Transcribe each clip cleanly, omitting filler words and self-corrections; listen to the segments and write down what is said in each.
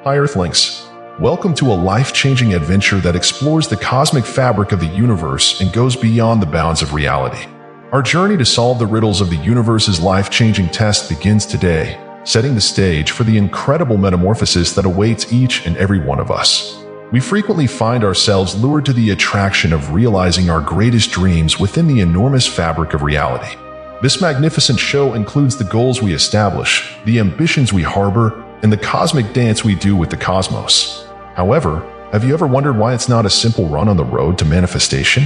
Hi Earthlings. Welcome to a life-changing adventure that explores the cosmic fabric of the universe and goes beyond the bounds of reality. Our journey to solve the riddles of the universe's life-changing test begins today, setting the stage for the incredible metamorphosis that awaits each and every one of us. We frequently find ourselves lured to the attraction of realizing our greatest dreams within the enormous fabric of reality. This magnificent show includes the goals we establish, the ambitions we harbor, and the cosmic dance we do with the cosmos. However, have you ever wondered why it's not a simple run on the road to manifestation?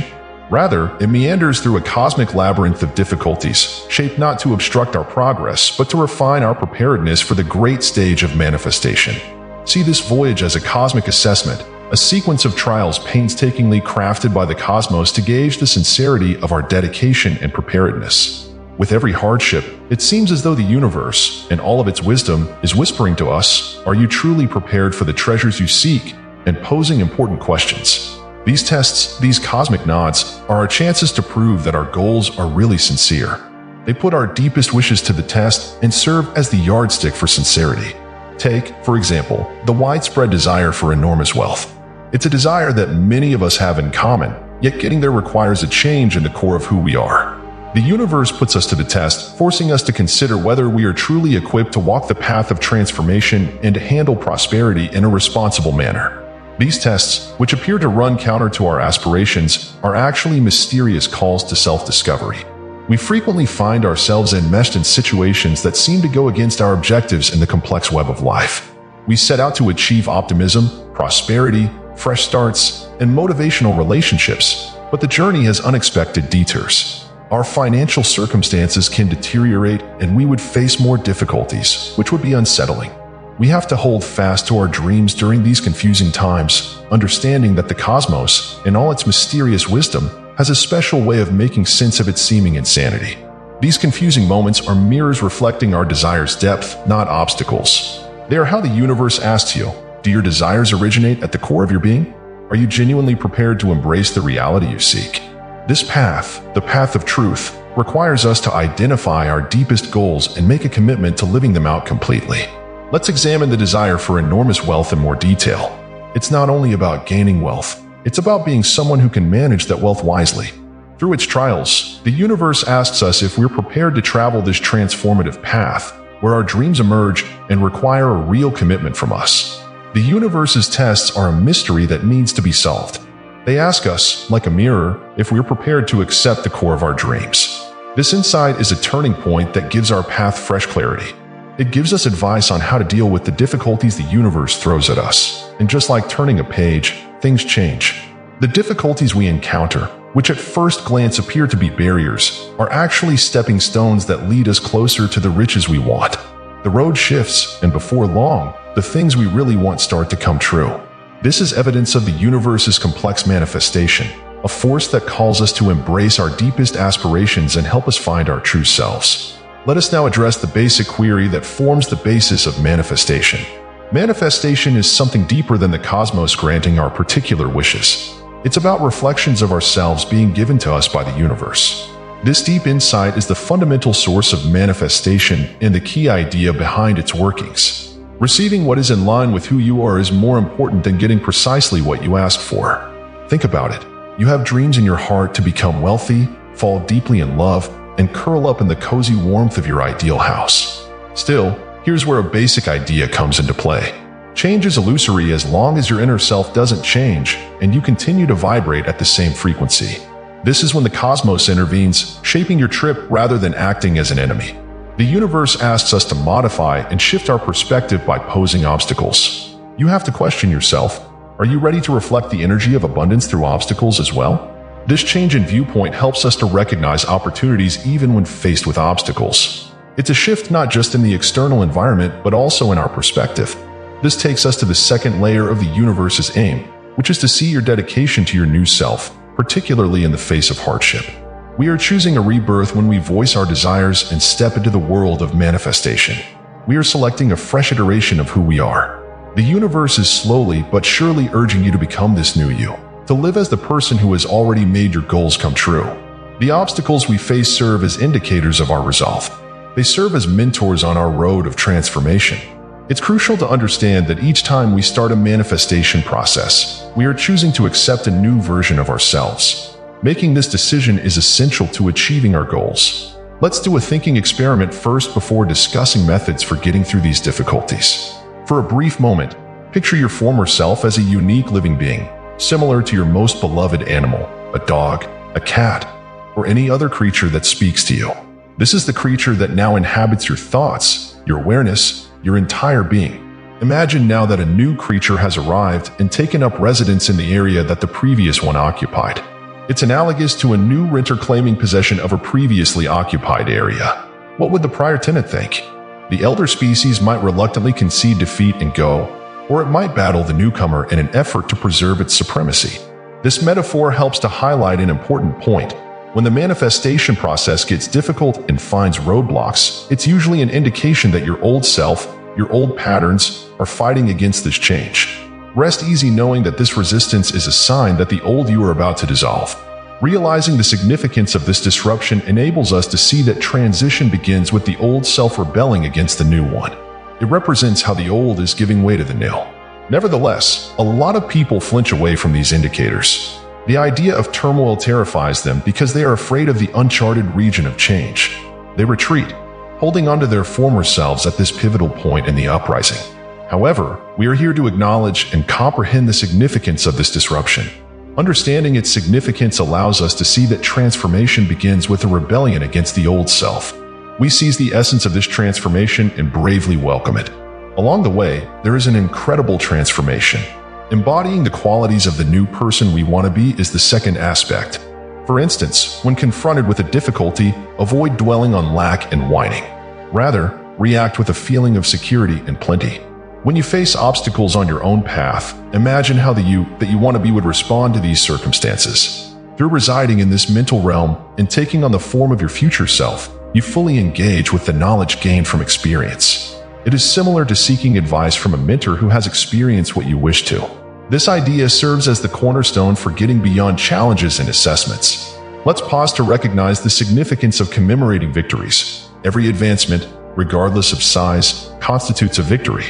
Rather, it meanders through a cosmic labyrinth of difficulties, shaped not to obstruct our progress, but to refine our preparedness for the great stage of manifestation. See this voyage as a cosmic assessment, a sequence of trials painstakingly crafted by the cosmos to gauge the sincerity of our dedication and preparedness. With every hardship, it seems as though the universe, in all of its wisdom, is whispering to us, are you truly prepared for the treasures you seek? And posing important questions. These tests, these cosmic nods, are our chances to prove that our goals are really sincere. They put our deepest wishes to the test and serve as the yardstick for sincerity. Take, for example, the widespread desire for enormous wealth. It's a desire that many of us have in common, yet getting there requires a change in the core of who we are. The universe puts us to the test, forcing us to consider whether we are truly equipped to walk the path of transformation and to handle prosperity in a responsible manner. These tests, which appear to run counter to our aspirations, are actually mysterious calls to self-discovery. We frequently find ourselves enmeshed in situations that seem to go against our objectives in the complex web of life. We set out to achieve optimism, prosperity, fresh starts, and motivational relationships, but the journey has unexpected detours. Our financial circumstances can deteriorate and we would face more difficulties, which would be unsettling. We have to hold fast to our dreams during these confusing times, understanding that the cosmos, in all its mysterious wisdom, has a special way of making sense of its seeming insanity. These confusing moments are mirrors reflecting our desires' depth, not obstacles. They are how the universe asks you, do your desires originate at the core of your being? Are you genuinely prepared to embrace the reality you seek? This path, the path of truth, requires us to identify our deepest goals and make a commitment to living them out completely. Let's examine the desire for enormous wealth in more detail. It's not only about gaining wealth, it's about being someone who can manage that wealth wisely. Through its trials, the universe asks us if we're prepared to travel this transformative path, where our dreams emerge and require a real commitment from us. The universe's tests are a mystery that needs to be solved. They ask us, like a mirror, if we're prepared to accept the core of our dreams. This insight is a turning point that gives our path fresh clarity. It gives us advice on how to deal with the difficulties the universe throws at us. And just like turning a page, things change. The difficulties we encounter, which at first glance appear to be barriers, are actually stepping stones that lead us closer to the riches we want. The road shifts, and before long, the things we really want start to come true. This is evidence of the universe's complex manifestation, a force that calls us to embrace our deepest aspirations and help us find our true selves. Let us now address the basic query that forms the basis of manifestation. Manifestation is something deeper than the cosmos granting our particular wishes. It's about reflections of ourselves being given to us by the universe. This deep insight is the fundamental source of manifestation and the key idea behind its workings. Receiving what is in line with who you are is more important than getting precisely what you ask for. Think about it. You have dreams in your heart to become wealthy, fall deeply in love, and curl up in the cozy warmth of your ideal house. Still, here's where a basic idea comes into play. Change is illusory as long as your inner self doesn't change and you continue to vibrate at the same frequency. This is when the cosmos intervenes, shaping your trip rather than acting as an enemy. The universe asks us to modify and shift our perspective by posing obstacles. You have to question yourself, are you ready to reflect the energy of abundance through obstacles as well? This change in viewpoint helps us to recognize opportunities even when faced with obstacles. It's a shift not just in the external environment, but also in our perspective. This takes us to the second layer of the universe's aim, which is to see your dedication to your new self, particularly in the face of hardship. We are choosing a rebirth when we voice our desires and step into the world of manifestation. We are selecting a fresh iteration of who we are. The universe is slowly but surely urging you to become this new you, to live as the person who has already made your goals come true. The obstacles we face serve as indicators of our resolve. They serve as mentors on our road of transformation. It's crucial to understand that each time we start a manifestation process, we are choosing to accept a new version of ourselves. Making this decision is essential to achieving our goals. Let's do a thinking experiment first before discussing methods for getting through these difficulties. For a brief moment, picture your former self as a unique living being, similar to your most beloved animal, a dog, a cat, or any other creature that speaks to you. This is the creature that now inhabits your thoughts, your awareness, your entire being. Imagine now that a new creature has arrived and taken up residence in the area that the previous one occupied. It's analogous to a new renter claiming possession of a previously occupied area. What would the prior tenant think? The elder species might reluctantly concede defeat and go, or it might battle the newcomer in an effort to preserve its supremacy. This metaphor helps to highlight an important point. When the manifestation process gets difficult and finds roadblocks, it's usually an indication that your old self, your old patterns, are fighting against this change. Rest easy knowing that this resistance is a sign that the old you are about to dissolve. Realizing the significance of this disruption enables us to see that transition begins with the old self rebelling against the new one. It represents how the old is giving way to the new. Nevertheless, a lot of people flinch away from these indicators. The idea of turmoil terrifies them because they are afraid of the uncharted region of change. They retreat, holding on to their former selves at this pivotal point in the uprising. However, we are here to acknowledge and comprehend the significance of this disruption. Understanding its significance allows us to see that transformation begins with a rebellion against the old self. We seize the essence of this transformation and bravely welcome it. Along the way, there is an incredible transformation. Embodying the qualities of the new person we want to be is the second aspect. For instance, when confronted with a difficulty, avoid dwelling on lack and whining. Rather, react with a feeling of security and plenty. When you face obstacles on your own path, imagine how the you that you want to be would respond to these circumstances. Through residing in this mental realm and taking on the form of your future self, you fully engage with the knowledge gained from experience. It is similar to seeking advice from a mentor who has experienced what you wish to. This idea serves as the cornerstone for getting beyond challenges and assessments. Let's pause to recognize the significance of commemorating victories. Every advancement, regardless of size, constitutes a victory.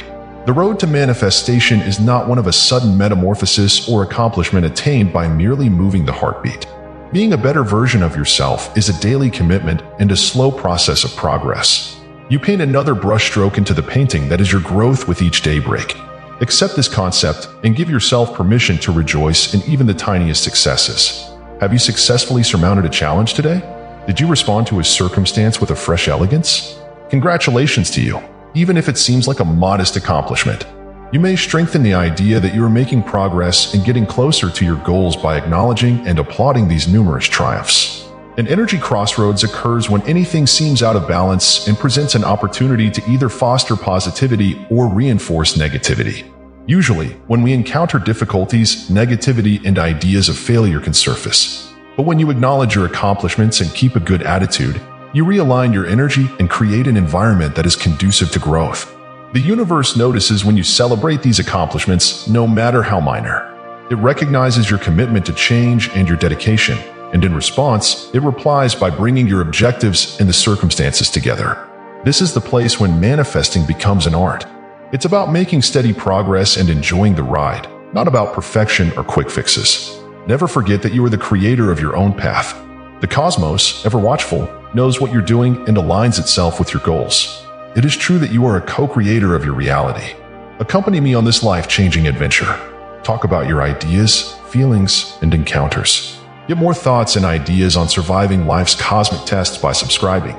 The road to manifestation is not one of a sudden metamorphosis or accomplishment attained by merely moving the heartbeat. Being a better version of yourself is a daily commitment and a slow process of progress. You paint another brushstroke into the painting that is your growth with each daybreak. Accept this concept and give yourself permission to rejoice in even the tiniest successes. Have you successfully surmounted a challenge today? Did you respond to a circumstance with a fresh elegance? Congratulations to you, even if it seems like a modest accomplishment. You may strengthen the idea that you are making progress and getting closer to your goals by acknowledging and applauding these numerous triumphs. An energy crossroads occurs when anything seems out of balance and presents an opportunity to either foster positivity or reinforce negativity. Usually, when we encounter difficulties, negativity and ideas of failure can surface. But when you acknowledge your accomplishments and keep a good attitude, you realign your energy and create an environment that is conducive to growth. The universe notices when you celebrate these accomplishments, no matter how minor. It recognizes your commitment to change and your dedication. And in response, it replies by bringing your objectives and the circumstances together. This is the place when manifesting becomes an art. It's about making steady progress and enjoying the ride, not about perfection or quick fixes. Never forget that you are the creator of your own path. The cosmos, ever watchful, knows what you're doing and aligns itself with your goals. It is true that you are a co-creator of your reality. Accompany me on this life-changing adventure. Talk about your ideas, feelings, and encounters. Get more thoughts and ideas on surviving life's cosmic tests by subscribing.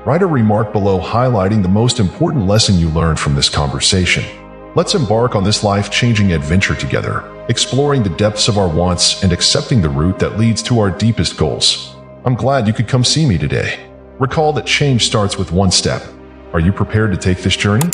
Write a remark below highlighting the most important lesson you learned from this conversation. Let's embark on this life-changing adventure together, exploring the depths of our wants and accepting the route that leads to our deepest goals. I'm glad you could come see me today. Recall that change starts with one step. Are you prepared to take this journey?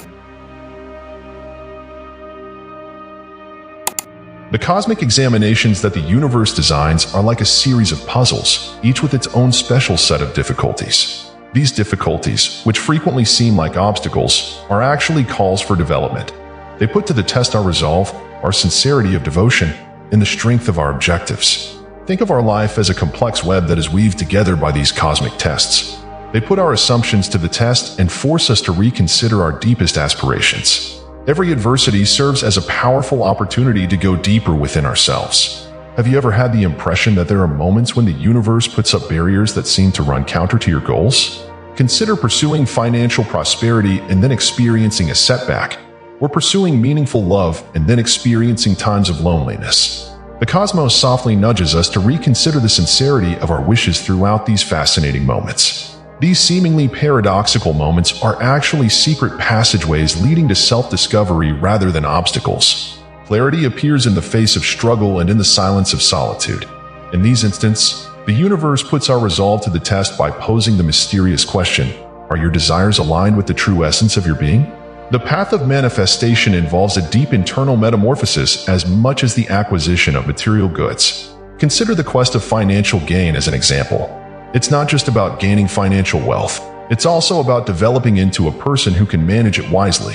The cosmic examinations that the universe designs are like a series of puzzles, each with its own special set of difficulties. These difficulties, which frequently seem like obstacles, are actually calls for development. They put to the test our resolve, our sincerity of devotion, and the strength of our objectives. Think of our life as a complex web that is weaved together by these cosmic tests. They put our assumptions to the test and force us to reconsider our deepest aspirations. Every adversity serves as a powerful opportunity to go deeper within ourselves. Have you ever had the impression that there are moments when the universe puts up barriers that seem to run counter to your goals? Consider pursuing financial prosperity and then experiencing a setback, or pursuing meaningful love and then experiencing times of loneliness. The cosmos softly nudges us to reconsider the sincerity of our wishes throughout these fascinating moments. These seemingly paradoxical moments are actually secret passageways leading to self-discovery rather than obstacles. Clarity appears in the face of struggle and in the silence of solitude. In these instances, the universe puts our resolve to the test by posing the mysterious question, are your desires aligned with the true essence of your being? The path of manifestation involves a deep internal metamorphosis as much as the acquisition of material goods. Consider the quest of financial gain as an example. It's not just about gaining financial wealth. It's also about developing into a person who can manage it wisely.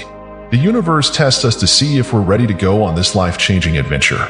The universe tests us to see if we're ready to go on this life-changing adventure.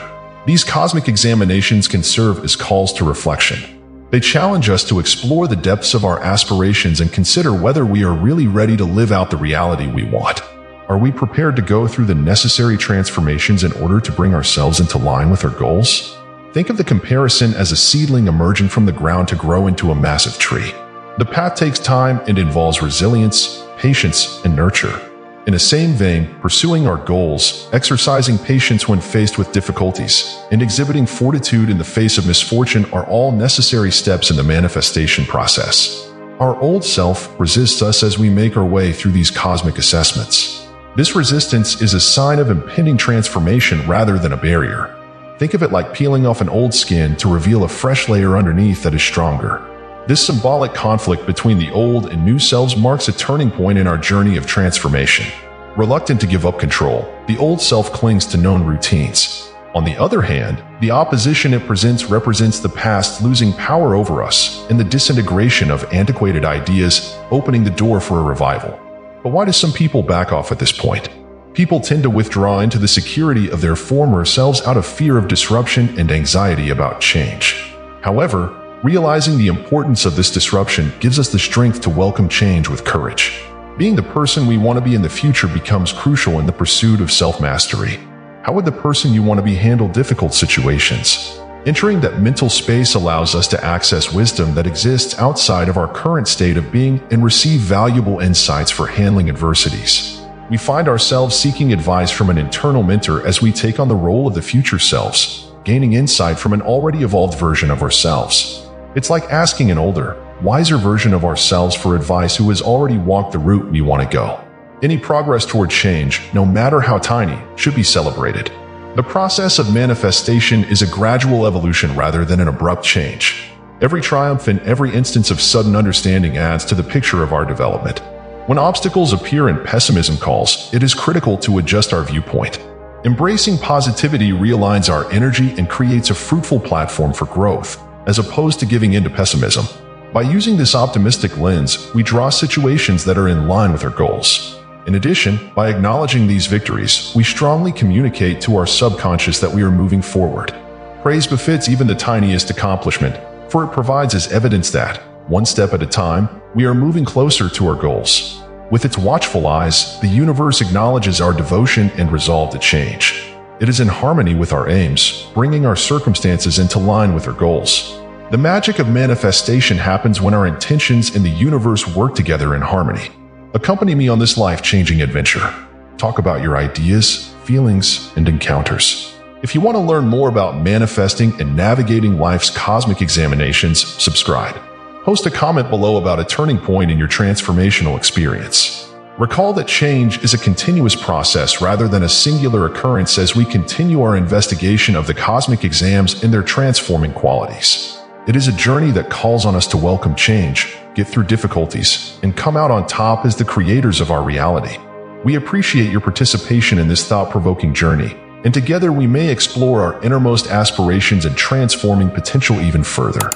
These cosmic examinations can serve as calls to reflection. They challenge us to explore the depths of our aspirations and consider whether we are really ready to live out the reality we want. Are we prepared to go through the necessary transformations in order to bring ourselves into line with our goals? Think of the comparison as a seedling emerging from the ground to grow into a massive tree. The path takes time and involves resilience, patience, and nurture. In the same vein, pursuing our goals, exercising patience when faced with difficulties, and exhibiting fortitude in the face of misfortune are all necessary steps in the manifestation process. Our old self resists us as we make our way through these cosmic assessments. This resistance is a sign of impending transformation rather than a barrier. Think of it like peeling off an old skin to reveal a fresh layer underneath that is stronger. This symbolic conflict between the old and new selves marks a turning point in our journey of transformation. Reluctant to give up control, the old self clings to known routines. On the other hand, the opposition it presents represents the past losing power over us and the disintegration of antiquated ideas, opening the door for a revival. But why do some people back off at this point? People tend to withdraw into the security of their former selves out of fear of disruption and anxiety about change. However, realizing the importance of this disruption gives us the strength to welcome change with courage. Being the person we want to be in the future becomes crucial in the pursuit of self-mastery. How would the person you want to be handle difficult situations? Entering that mental space allows us to access wisdom that exists outside of our current state of being and receive valuable insights for handling adversities. We find ourselves seeking advice from an internal mentor as we take on the role of the future selves, gaining insight from an already evolved version of ourselves. It's like asking an older, wiser version of ourselves for advice who has already walked the route we want to go. Any progress toward change, no matter how tiny, should be celebrated. The process of manifestation is a gradual evolution rather than an abrupt change. Every triumph and every instance of sudden understanding adds to the picture of our development. When obstacles appear and pessimism calls, it is critical to adjust our viewpoint. Embracing positivity realigns our energy and creates a fruitful platform for growth, as opposed to giving in to pessimism. By using this optimistic lens, we draw situations that are in line with our goals. In addition, by acknowledging these victories, we strongly communicate to our subconscious that we are moving forward. Praise befits even the tiniest accomplishment, for it provides us evidence that, one step at a time, we are moving closer to our goals. With its watchful eyes, the universe acknowledges our devotion and resolve to change. It is in harmony with our aims, bringing our circumstances into line with our goals. The magic of manifestation happens when our intentions and the universe work together in harmony. Accompany me on this life-changing adventure. Talk about your ideas, feelings, and encounters. If you want to learn more about manifesting and navigating life's cosmic examinations, subscribe. Post a comment below about a turning point in your transformational experience. Recall that change is a continuous process rather than a singular occurrence as we continue our investigation of the cosmic exams and their transforming qualities. It is a journey that calls on us to welcome change, get through difficulties, and come out on top as the creators of our reality. We appreciate your participation in this thought-provoking journey, and together we may explore our innermost aspirations and transforming potential even further.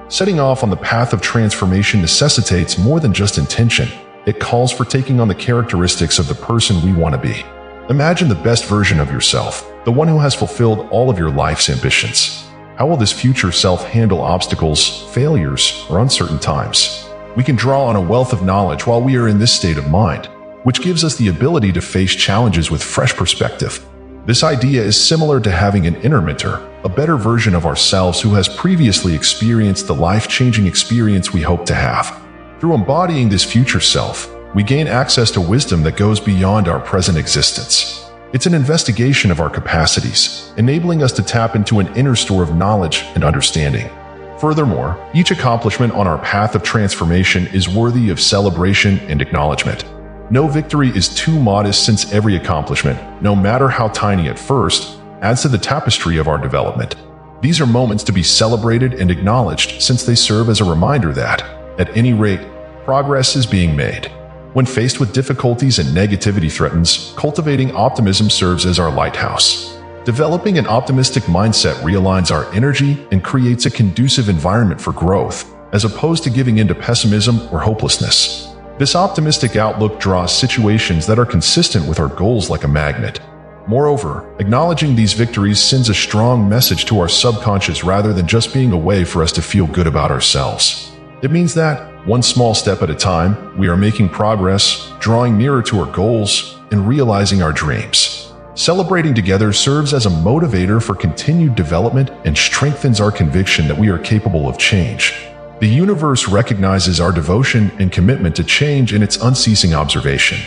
Setting off on the path of transformation necessitates more than just intention. It calls for taking on the characteristics of the person we want to be. Imagine the best version of yourself, the one who has fulfilled all of your life's ambitions. How will this future self handle obstacles, failures, or uncertain times? We can draw on a wealth of knowledge while we are in this state of mind, which gives us the ability to face challenges with fresh perspective. This idea is similar to having an inner mentor, a better version of ourselves who has previously experienced the life-changing experience we hope to have. Through embodying this future self, we gain access to wisdom that goes beyond our present existence. It's an investigation of our capacities, enabling us to tap into an inner store of knowledge and understanding. Furthermore, each accomplishment on our path of transformation is worthy of celebration and acknowledgement. No victory is too modest, since every accomplishment, no matter how tiny at first, adds to the tapestry of our development. These are moments to be celebrated and acknowledged, since they serve as a reminder that, at any rate, progress is being made. When faced with difficulties and negativity threatens, cultivating optimism serves as our lighthouse. Developing an optimistic mindset realigns our energy and creates a conducive environment for growth, as opposed to giving in to pessimism or hopelessness. This optimistic outlook draws situations that are consistent with our goals like a magnet. Moreover, acknowledging these victories sends a strong message to our subconscious rather than just being a way for us to feel good about ourselves. It means that, one small step at a time, we are making progress, drawing nearer to our goals, and realizing our dreams. Celebrating together serves as a motivator for continued development and strengthens our conviction that we are capable of change. The universe recognizes our devotion and commitment to change in its unceasing observation.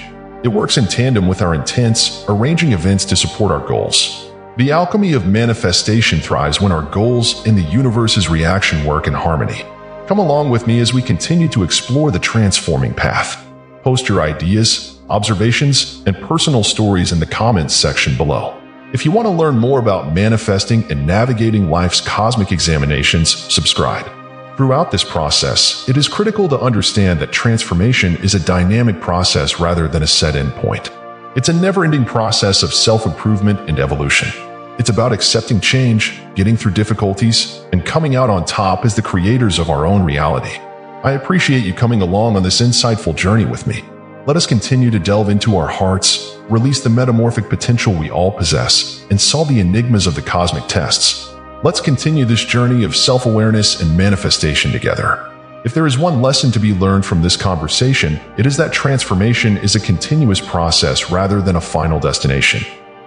It works in tandem with our intents, arranging events to support our goals. The alchemy of manifestation thrives when our goals and the universe's reaction work in harmony. Come along with me as we continue to explore the transforming path. Post your ideas, observations, and personal stories in the comments section below. If you want to learn more about manifesting and navigating life's cosmic examinations, subscribe. Throughout this process, it is critical to understand that transformation is a dynamic process rather than a set endpoint. It's a never-ending process of self-improvement and evolution. It's about accepting change, getting through difficulties, and coming out on top as the creators of our own reality. I appreciate you coming along on this insightful journey with me. Let us continue to delve into our hearts, release the metamorphic potential we all possess, and solve the enigmas of the cosmic tests. Let's continue this journey of self-awareness and manifestation together. If there is one lesson to be learned from this conversation, it is that transformation is a continuous process rather than a final destination.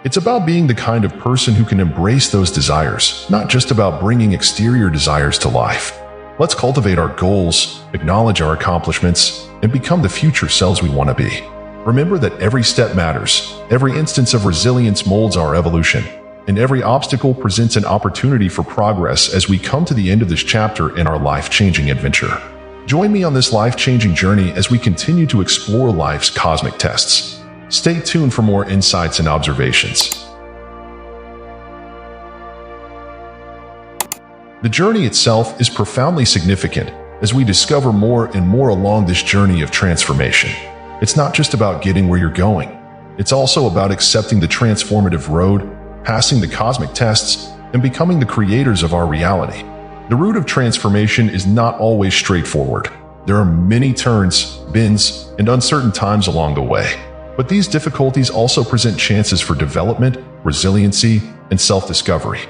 It's about being the kind of person who can embrace those desires, not just about bringing exterior desires to life. Let's cultivate our goals, acknowledge our accomplishments, and become the future selves we want to be. Remember that every step matters, every instance of resilience molds our evolution, and every obstacle presents an opportunity for progress as we come to the end of this chapter in our life-changing adventure. Join me on this life-changing journey as we continue to explore life's cosmic tests. Stay tuned for more insights and observations. The journey itself is profoundly significant as we discover more and more along this journey of transformation. It's not just about getting where you're going. It's also about accepting the transformative road, passing the cosmic tests, and becoming the creators of our reality. The route of transformation is not always straightforward. There are many turns, bends, and uncertain times along the way. But these difficulties also present chances for development, resiliency, and self-discovery.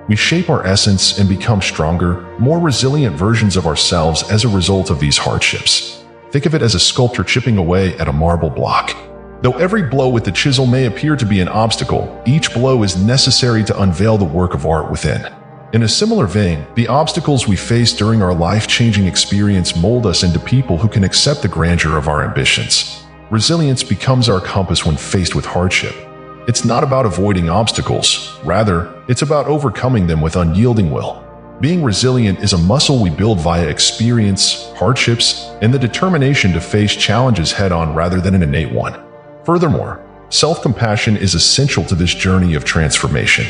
We shape our essence and become stronger, more resilient versions of ourselves as a result of these hardships. Think of it as a sculptor chipping away at a marble block. Though every blow with the chisel may appear to be an obstacle, each blow is necessary to unveil the work of art within. In a similar vein, the obstacles we face during our life-changing experience mold us into people who can accept the grandeur of our ambitions. Resilience becomes our compass when faced with hardship. It's not about avoiding obstacles. Rather, it's about overcoming them with unyielding will. Being resilient is a muscle we build via experience, hardships, and the determination to face challenges head-on rather than an innate one. Furthermore, self-compassion is essential to this journey of transformation.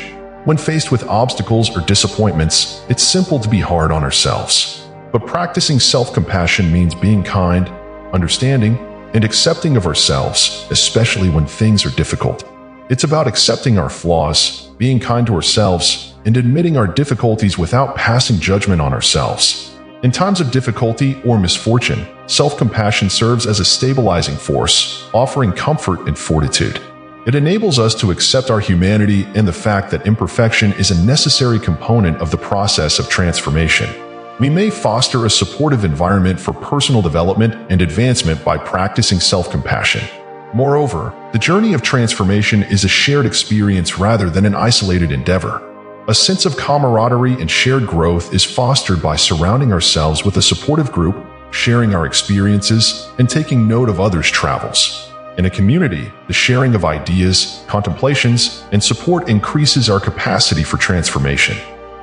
When faced with obstacles or disappointments, it's simple to be hard on ourselves. But practicing self-compassion means being kind, understanding, and accepting of ourselves, especially when things are difficult. It's about accepting our flaws, being kind to ourselves, and admitting our difficulties without passing judgment on ourselves. In times of difficulty or misfortune, self-compassion serves as a stabilizing force, offering comfort and fortitude. It enables us to accept our humanity and the fact that imperfection is a necessary component of the process of transformation. We may foster a supportive environment for personal development and advancement by practicing self-compassion. Moreover, the journey of transformation is a shared experience rather than an isolated endeavor. A sense of camaraderie and shared growth is fostered by surrounding ourselves with a supportive group, sharing our experiences, and taking note of others' travels. In a community, the sharing of ideas, contemplations, and support increases our capacity for transformation.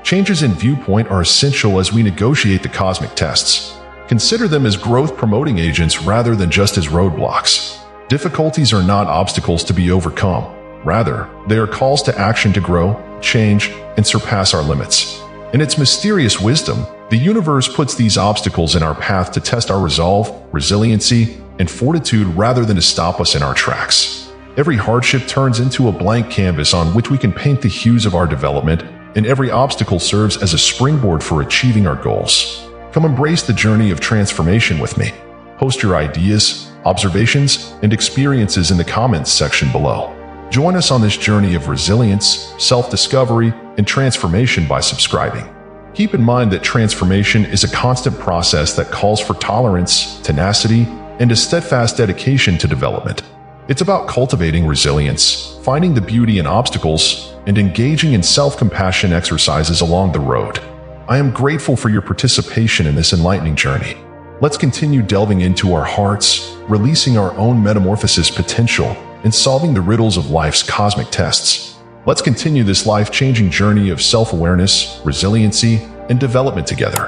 Changes in viewpoint are essential as we negotiate the cosmic tests. Consider them as growth-promoting agents rather than just as roadblocks. Difficulties are not obstacles to be overcome. Rather, they are calls to action to grow, change, and surpass our limits. In its mysterious wisdom, the universe puts these obstacles in our path to test our resolve, resiliency, and fortitude rather than to stop us in our tracks. Every hardship turns into a blank canvas on which we can paint the hues of our development, and every obstacle serves as a springboard for achieving our goals. Come embrace the journey of transformation with me. Post your ideas, observations, and experiences in the comments section below. Join us on this journey of resilience, self-discovery, and transformation by subscribing. Keep in mind that transformation is a constant process that calls for tolerance, tenacity, and a steadfast dedication to development. It's about cultivating resilience, finding the beauty in obstacles, and engaging in self-compassion exercises along the road. I am grateful for your participation in this enlightening journey. Let's continue delving into our hearts, releasing our own metamorphosis potential, and solving the riddles of life's cosmic tests. Let's continue this life-changing journey of self-awareness, resiliency, and development together.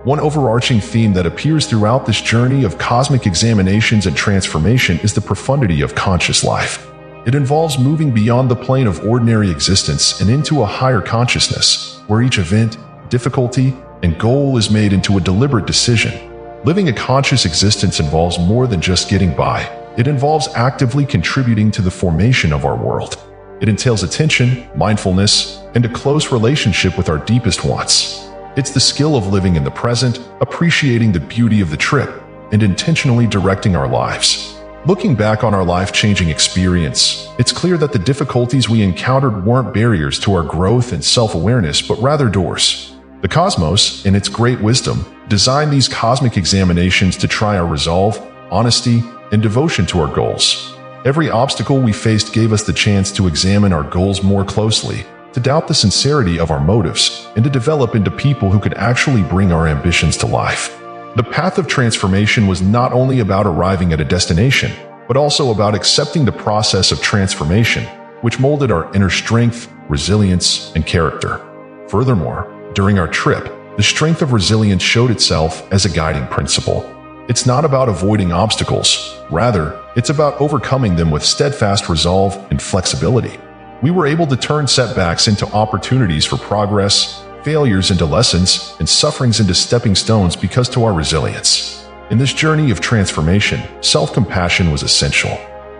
One overarching theme that appears throughout this journey of cosmic examinations and transformation is the profundity of conscious life. It involves moving beyond the plane of ordinary existence and into a higher consciousness, where each event, difficulty, and goal is made into a deliberate decision. Living a conscious existence involves more than just getting by. It involves actively contributing to the formation of our world. It entails attention, mindfulness, and a close relationship with our deepest wants. It's the skill of living in the present, appreciating the beauty of the trip, and intentionally directing our lives. Looking back on our life-changing experience, it's clear that the difficulties we encountered weren't barriers to our growth and self-awareness, but rather doors. The cosmos, in its great wisdom, designed these cosmic examinations to try our resolve, honesty, and devotion to our goals. Every obstacle we faced gave us the chance to examine our goals more closely, to doubt the sincerity of our motives, and to develop into people who could actually bring our ambitions to life. The path of transformation was not only about arriving at a destination, but also about accepting the process of transformation, which molded our inner strength, resilience, and character. Furthermore, during our trip, the strength of resilience showed itself as a guiding principle. It's not about avoiding obstacles. Rather, it's about overcoming them with steadfast resolve and flexibility. We were able to turn setbacks into opportunities for progress, failures into lessons, and sufferings into stepping stones because to our resilience. In this journey of transformation, self-compassion was essential.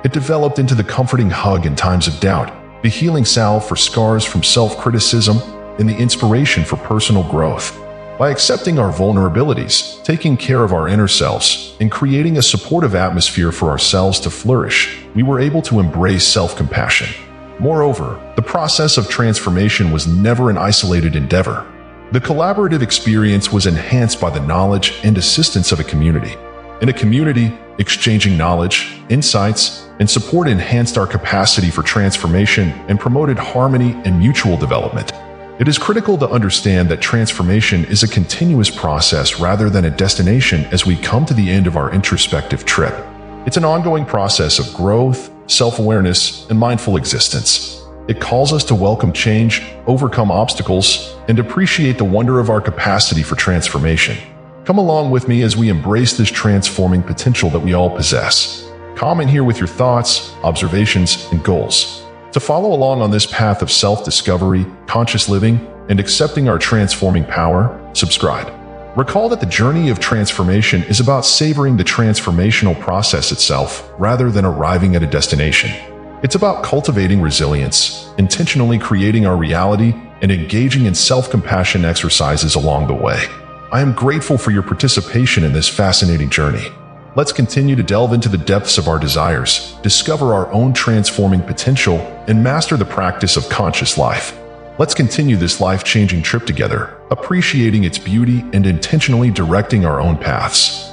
It developed into the comforting hug in times of doubt, the healing salve for scars from self-criticism, and the inspiration for personal growth. By accepting our vulnerabilities, taking care of our inner selves, and creating a supportive atmosphere for ourselves to flourish, we were able to embrace self-compassion. Moreover, the process of transformation was never an isolated endeavor. The collaborative experience was enhanced by the knowledge and assistance of a community. In a community, exchanging knowledge, insights, and support enhanced our capacity for transformation and promoted harmony and mutual development. It is critical to understand that transformation is a continuous process rather than a destination as we come to the end of our introspective trip. It's an ongoing process of growth, self-awareness, and mindful existence. It calls us to welcome change, overcome obstacles, and appreciate the wonder of our capacity for transformation. Come along with me as we embrace this transforming potential that we all possess. Comment here with your thoughts, observations, and goals. To follow along on this path of self-discovery, conscious living, and accepting our transforming power, subscribe. Recall that the journey of transformation is about savoring the transformational process itself rather than arriving at a destination. It's about cultivating resilience, intentionally creating our reality, and engaging in self-compassion exercises along the way. I am grateful for your participation in this fascinating journey. Let's continue to delve into the depths of our desires, discover our own transforming potential, and master the practice of conscious life. Let's continue this life-changing trip together, appreciating its beauty and intentionally directing our own paths.